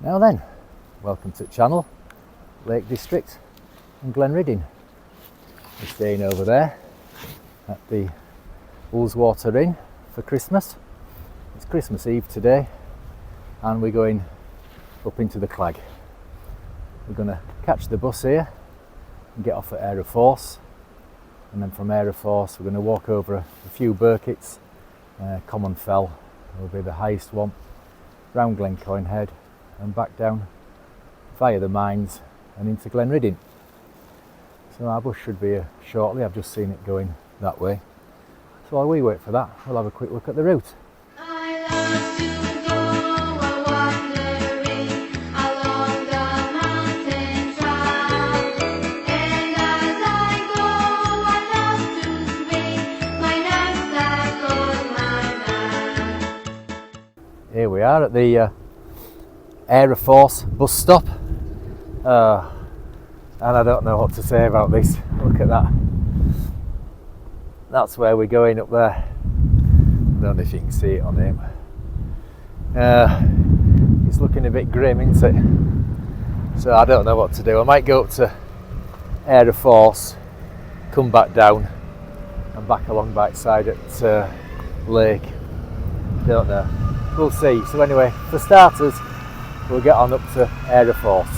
Now then, welcome to the channel, Lake District and Glenridding. We're staying over there at the Ullswater Inn for Christmas. It's Christmas Eve today and we're going up into the Clag. We're going to catch the bus here and get off at Aira Force, and then from Aira Force we're going to walk over a few Birketts. Common Fell will be the highest one, round Glencoyne Head and back down via the mines and into Glenridding. So our bus should be here shortly. I've just seen it going that way. So while we wait for that, we'll have a quick look at the route. Here we are at the Aira Force bus stop, and I don't know what to say about this. Look at that. That's where we're going up there. I don't know if you can see it on him. It's looking a bit grim, isn't it? So I don't know what to do. I might go up to Aira Force, come back down and back along back side at Lake. Don't know. We'll see. So anyway, for starters, we'll get on up to Aira Force.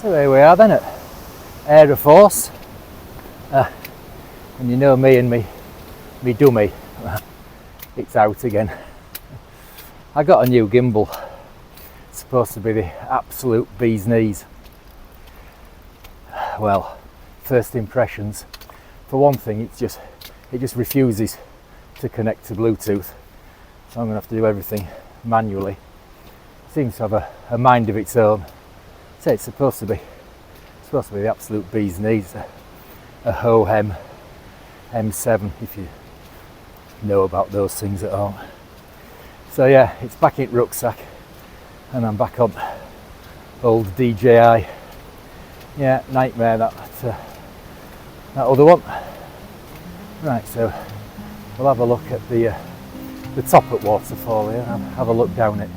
So there we are then at Aira Force, and you know me and me dummy, it's out again. I got a new gimbal, it's supposed to be the absolute bee's knees. Well, first impressions, for one thing it just refuses to connect to Bluetooth, so I'm going to have to do everything manually. It seems to have a mind of its own. So it's supposed to be the absolute bee's knees, a Hohem M7 if you know about those things at all. So yeah, it's back in rucksack and I'm back on old DJI. Yeah, nightmare that other one. Right, so we'll have a look at the top at Waterfall here and have a look down it.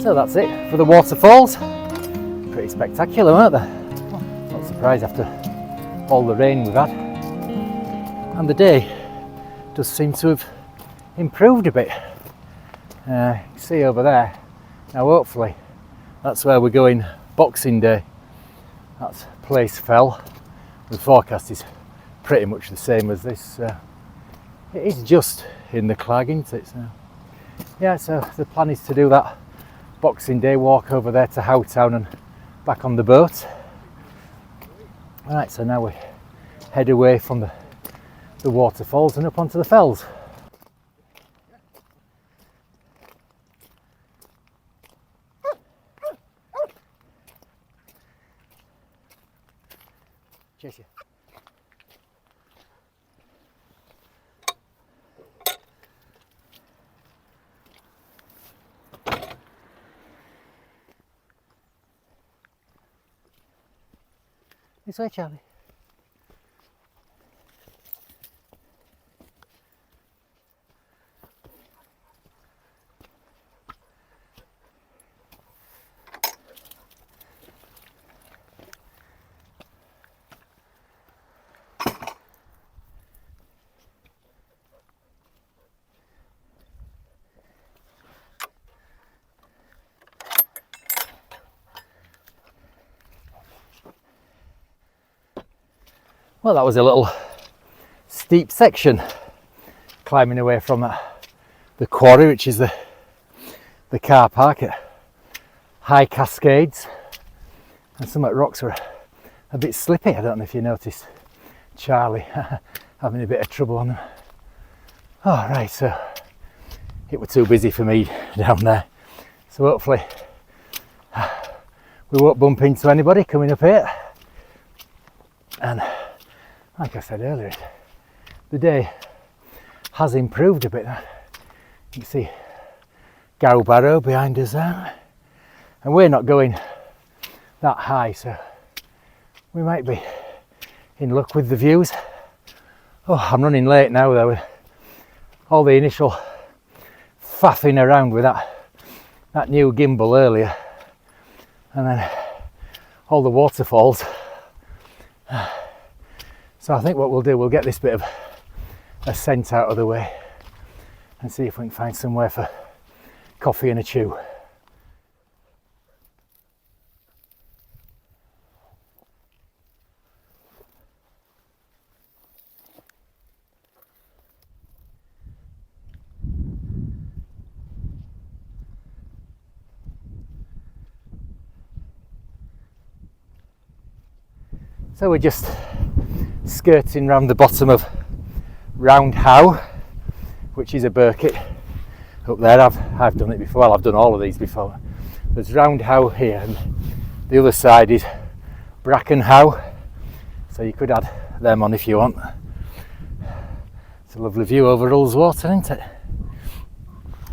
So that's it for the waterfalls. Pretty spectacular, weren't they? Not surprised after all the rain we've had. And the day does seem to have improved a bit. You can see over there. Now hopefully that's where we're going Boxing Day. That place fell. The forecast is pretty much the same as this. It is just in the clag, isn't it? So, yeah, so the plan is to do that Boxing Day walk over there to Howtown and back on the boat. Right, so now we head away from the waterfalls and up onto the fells. Chase you. This way, Charlie. Well, that was a little steep section climbing away from the quarry, which is the car park at High Cascades, and some of the rocks were a bit slippy. I don't know if you noticed Charlie having a bit of trouble on them. Oh, right, so it was too busy for me down there, so hopefully we won't bump into anybody coming up here. And like I said earlier, the day has improved a bit. You can see Gow Barrow behind us there, and we're not going that high, so we might be in luck with the views. Oh, I'm running late now though with all the initial faffing around with that new gimbal earlier, and then all the waterfalls. So I think what we'll do, we'll get this bit of ascent out of the way and see if we can find somewhere for coffee and a chew. So we're just skirting round the bottom of Round How, which is a Birkett up there. I've done it before. Well, I've done all of these before. There's Round How here, and the other side is Bracken How, so you could add them on if you want. It's a lovely view over Ullswater, isn't it?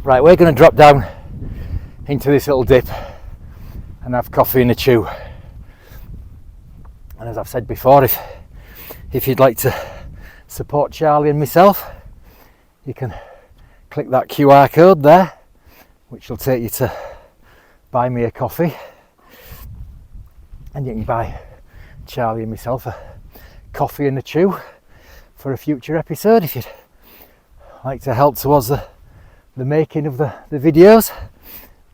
Right, we're going to drop down into this little dip and have coffee and a chew. And as I've said before, if you'd like to support Charlie and myself, you can click that QR code there, which will take you to buy me a coffee, and you can buy Charlie and myself a coffee and a chew for a future episode if you'd like to help towards the making of the videos.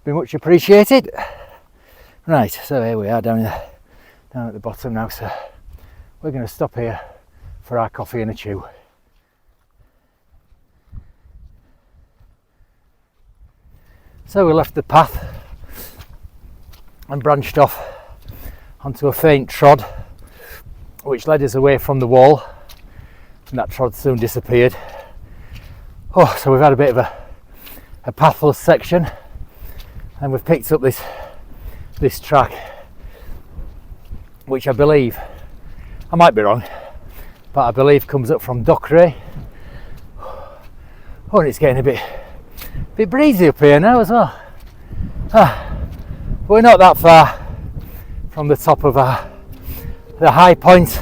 Be much appreciated. Right, so here we are down at the bottom now, so we're going to stop here for our coffee and a chew. So we left the path and branched off onto a faint trod which led us away from the wall, and that trod soon disappeared. Oh, so we've had a bit of a pathless section, and we've picked up this track, which I believe, I might be wrong, but I believe comes up from Dockeray. Oh, and it's getting a bit breezy up here now as well. But we're not that far from the top of the high point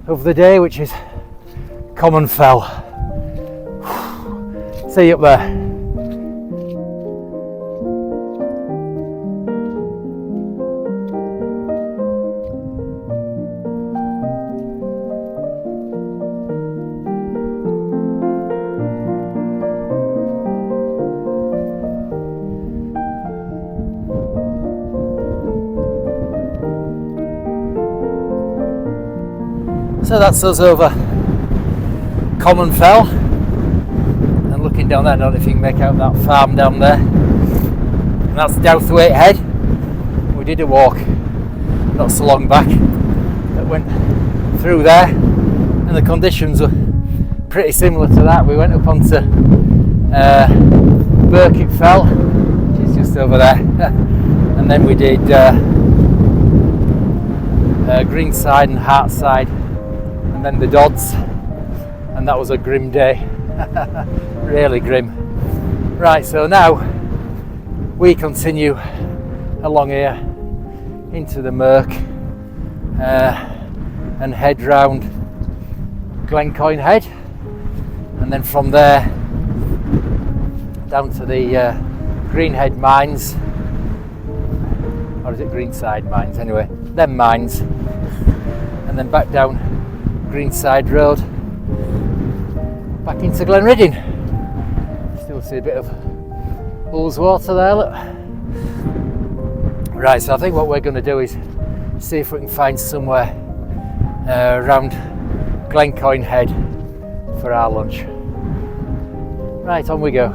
of the day, which is Common Fell. See you up there. So that's us over Common Fell, and looking down there, I don't know if you can make out that farm down there, and that's Douthwaite Head. We did a walk not so long back that went through there, and the conditions were pretty similar to that. We went up onto Birketts Fell, which is just over there, and then we did Greenside and Hartside, and then the Dodds, and that was a grim day. Really grim. Right, so now we continue along here into the Merk and head round Glencoyne Head, and then from there down to the Greenhead Mines, or is it Greenside Mines anyway, them mines, and then back down Greenside Road back into Glenriddin. Still see a bit of Ullswater there, look. Right, so I think what we're going to do is see if we can find somewhere around Glencoyne Head for our lunch. Right, on we go.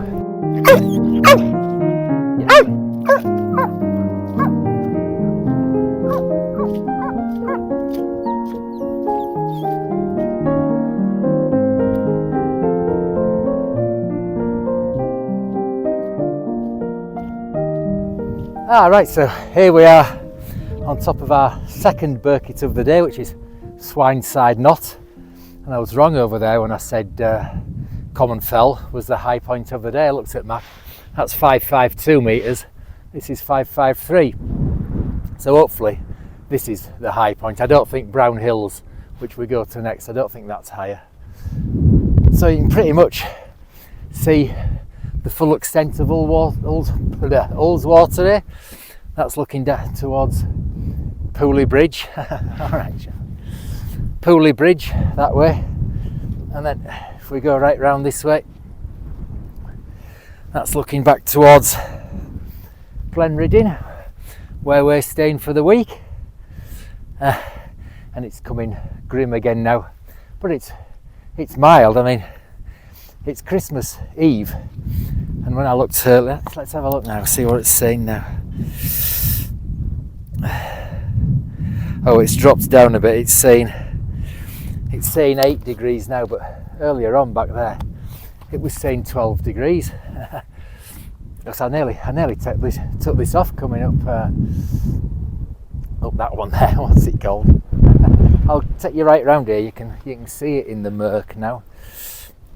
Right, so here we are on top of our second Birkett of the day, which is Swineside Knott. And I was wrong over there when I said Common Fell was the high point of the day. I looked at map, that's 552 metres, this is 553. So hopefully this is the high point. I don't think Brown Hills, which we go to next, I don't think that's higher. So you can pretty much see the full extent of Ullswater here. That's looking down towards Pooley Bridge. Alright, Pooley Bridge that way, and then if we go right round this way, that's looking back towards Glenriddin, where we're staying for the week. And it's coming grim again now, but it's mild. I mean, it's Christmas Eve, and when I looked earlier, let's have a look now, see what it's saying now. Oh, it's dropped down a bit. It's saying 8 degrees now, but earlier on back there it was saying 12 degrees. Because I nearly took this off coming up that one there. What's it called? I'll take you right round here. You can see it in the Merk now,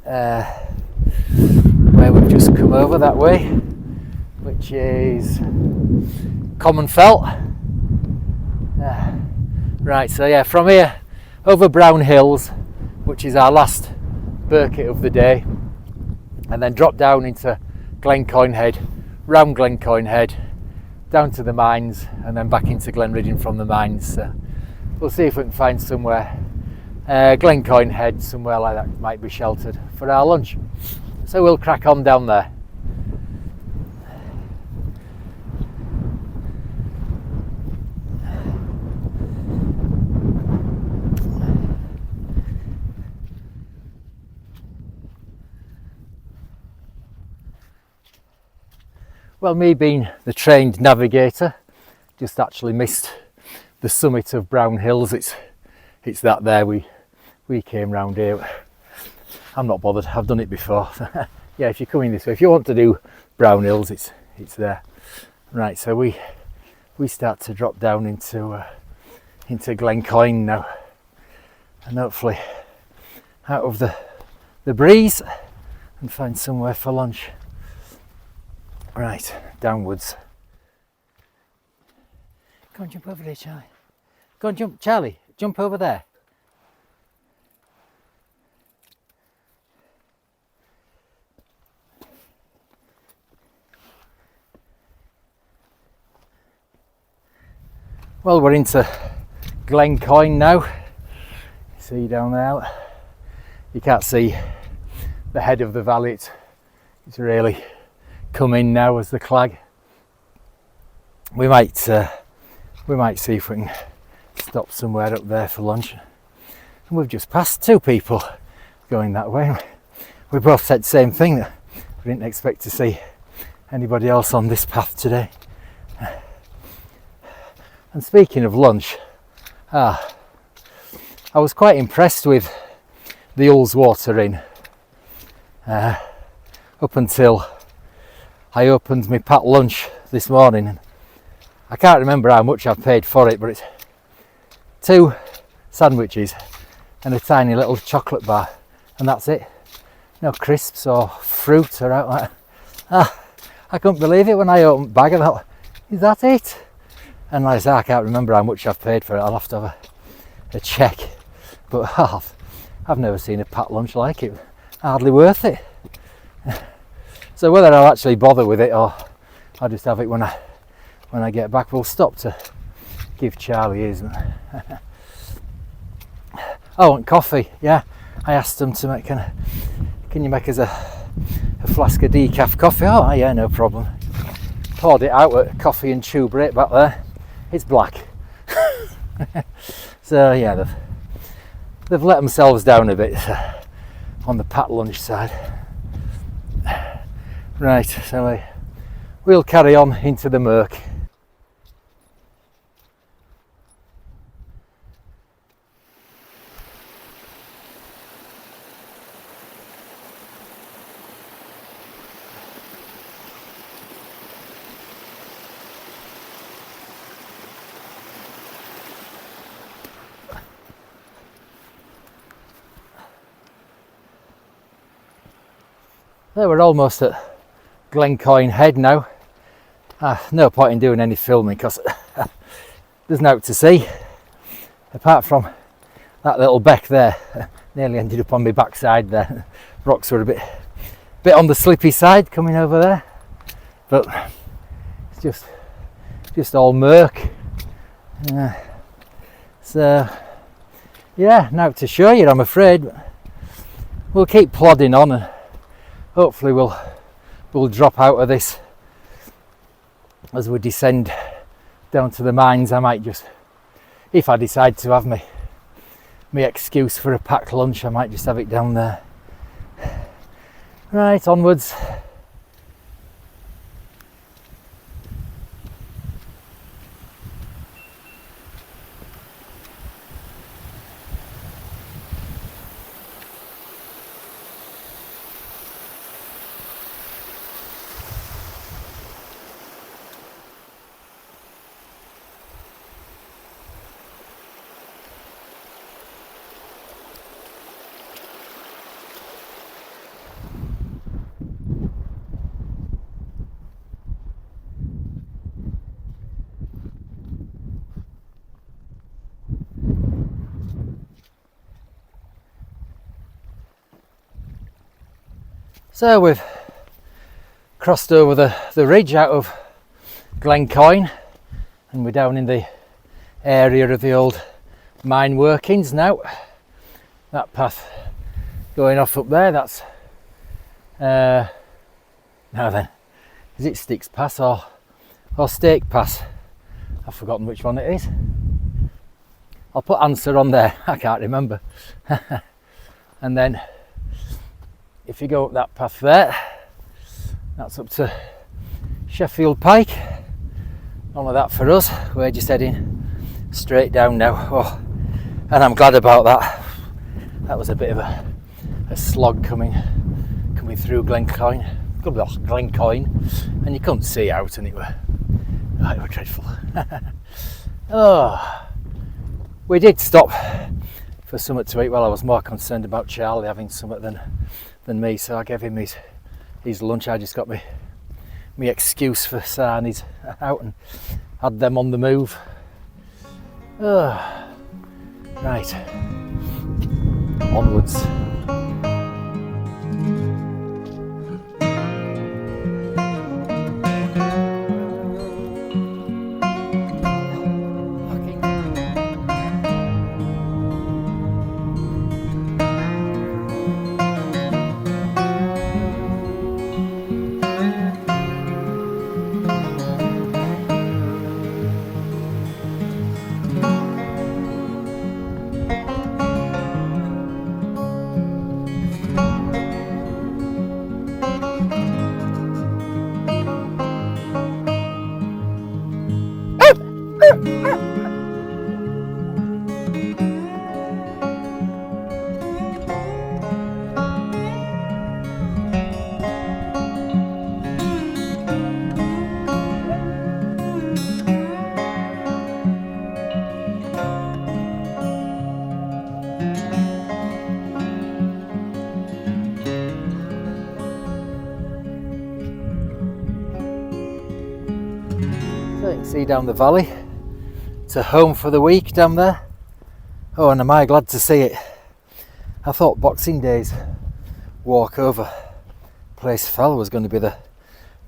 where we've just come over that way, which is Common Fell. Right, so yeah, from here over Brown Hills, which is our last Birkett of the day, and then drop down into Glencoyne Head, round Glencoyne Head, down to the mines, and then back into Glenriddin from the mines. So we'll see if we can find somewhere, Glencoyne Head, somewhere like that might be sheltered for our lunch. So we'll crack on down there. Well, me being the trained navigator, just actually missed the summit of Brown Hills. It's that there. We came round here. I'm not bothered. I've done it before. Yeah, if you're coming this way, if you want to do Brown Hills, it's there. Right, so we start to drop down into Glencoyne now, and hopefully out of the breeze and find somewhere for lunch. Right, downwards. Go and jump over there, Charlie. Go and jump, Charlie, jump over there. Well, we're into Glencoyne now. See down there, you can't see the head of the valley. It's really come in now as the clag. We might see if we can stop somewhere up there for lunch. and we've just passed two people going that way. We both said the same thing, that we didn't expect to see anybody else on this path today. And speaking of lunch, I was quite impressed with the Ullswater Inn up until I opened my packed lunch this morning, and I can't remember how much I've paid for it, but it's 2 sandwiches and a tiny little chocolate bar, and that's it. No crisps or fruit or out like that. I couldn't believe it when I opened the bag. I thought, is that it? And like I say, I can't remember how much I've paid for it. I'll have to have a check. But I've never seen a packed lunch like it. Hardly worth it. So whether I'll actually bother with it or I'll just have it when I get back, we'll stop to give Charlie his. Oh, and coffee. Yeah, I asked them to make. Can you make us a flask of decaf coffee? Oh yeah, no problem. Poured it out at Coffee and Tube Rate back there. It's black. So yeah, they've let themselves down a bit on the packed lunch side. Right, so we'll carry on into the murk. There, we're almost at Glencoyne Head now. No point in doing any filming because there's nothing to see apart from that little beck there. Nearly ended up on my backside there. Rocks were a bit on the slippy side coming over there, but it's just all murk. So yeah, now to show you, I'm afraid. We'll keep plodding on and hopefully we'll drop out of this as we descend down to the mines. I might just, if I decide to have my excuse for a packed lunch, I might just have it down there. Right, onwards. So we've crossed over the ridge out of Glencoyne and we're down in the area of the old mine workings now. That path going off up there, that's now then, is it Sticks Pass or Stake Pass? I've forgotten which one it is. I'll put answer on there, I can't remember. And then if you go up that path there, that's up to Sheffield Pike. None of that for us, we're just heading straight down now. Oh, and I'm glad about that. That was a bit of a slog coming through Glencoyne, and you couldn't see out, and it were dreadful. Oh, we did stop for something to eat. Well, I was more concerned about Charlie having something than me, so I gave him his lunch. I just got me excuse for sarnies out and had them on the move. Oh, right, onwards. see down the valley to home for the week down there. Oh, and am I glad to see it. I thought Boxing Day's walk over Place Fell was going to be the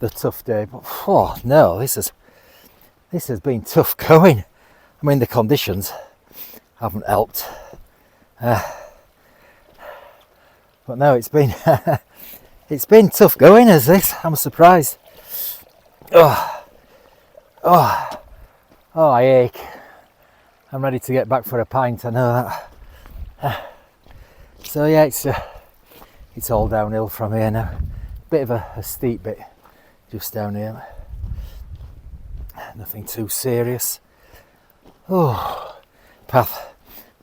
tough day, but oh no, this has been tough going. I mean, the conditions haven't helped, but no, it's been it's been tough going as this. I'm surprised. Oh, I ache. I'm ready to get back for a pint, I know that. So yeah, it's all downhill from here now. Bit of a steep bit just down here. Nothing too serious. Oh, path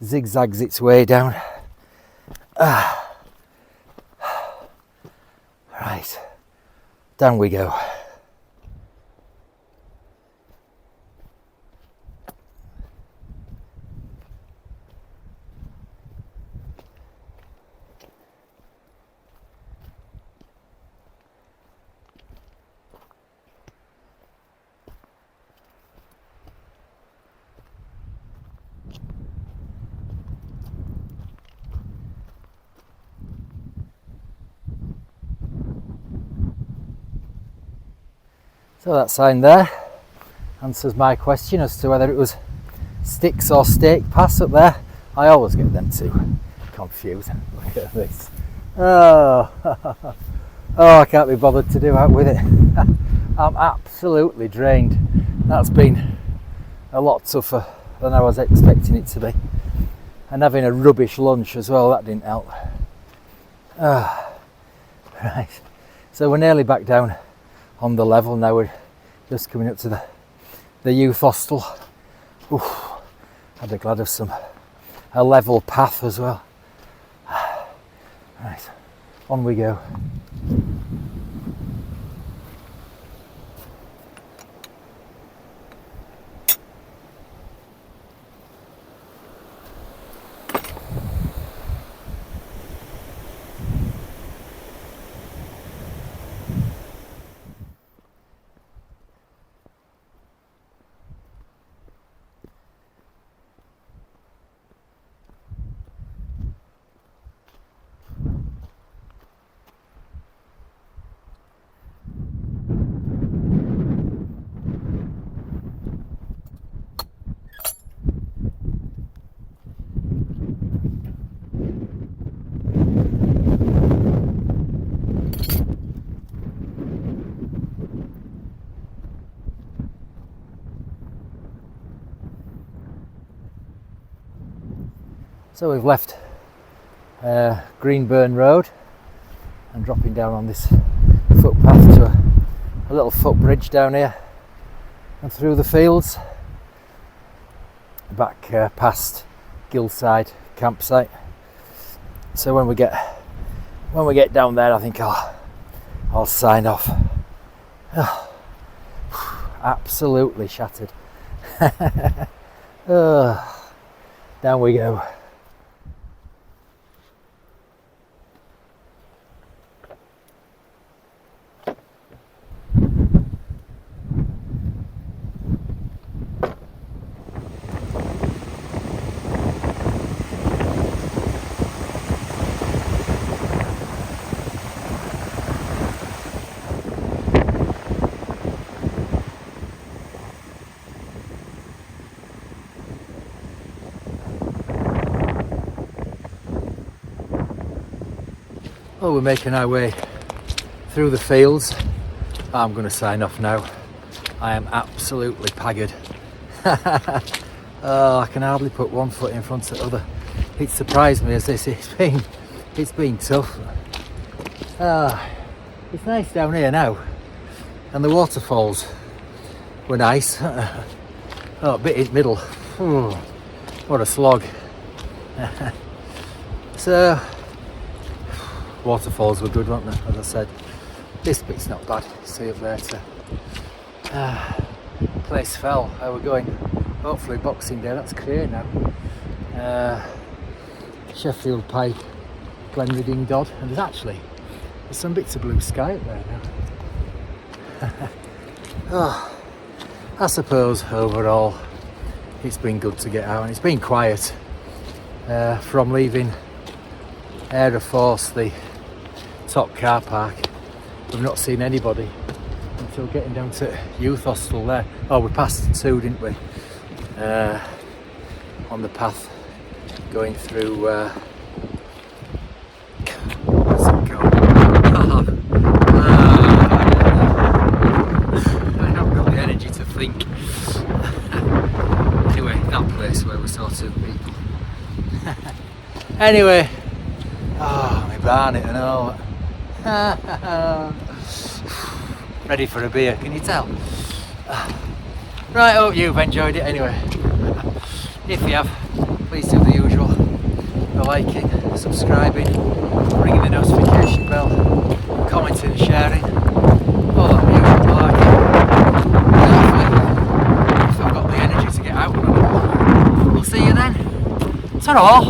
zigzags its way down. Right, down we go. So that sign there answers my question as to whether it was Sticks or Stake Pass up there. I always get them two confused. Look at this. Oh, I can't be bothered to do out with it. I'm absolutely drained. That's been a lot tougher than I was expecting it to be. And having a rubbish lunch as well, that didn't help. Right, so we're nearly back down on the level now. We're just coming up to the youth hostel. Oof, I'd be glad of a level path as well. Right, on we go. So we've left Greenburn Road and dropping down on this footpath to a little footbridge down here and through the fields back past Gillside campsite. So when we get down there, I think I'll sign off. Oh, absolutely shattered. Down we go. Well, we're making our way through the fields. I'm going to sign off now. I am absolutely paggered. Oh, I can hardly put one foot in front of the other. It surprised me as this. It's been tough. It's nice down here now, and the waterfalls were nice. Oh, a bit in the middle. Ooh, what a slog. So waterfalls were good, weren't they? As I said, this bit's not bad. See up there to Place Fell. How we're going. Hopefully Boxing Day. That's clear now. Sheffield Pike, Glenridding Dodd, and there's some bits of blue sky up there now. Oh, I suppose overall it's been good to get out, and it's been quiet from leaving Aira Force, the top car park. We've not seen anybody until getting down to Youth Hostel there. Oh, we passed two, didn't we? On the path going through where's it called? I haven't got the energy to think. Anyway, that place where we saw two people. Anyway, oh, my barnet and all. Ready for a beer, can you tell? Right, hope you've enjoyed it anyway. If you have, please do the usual. Liking, subscribing, ringing the notification bell, commenting and sharing. All that usual malarkey. Hopefully, if I've got the energy to get out, we'll see you then. Ta-ra!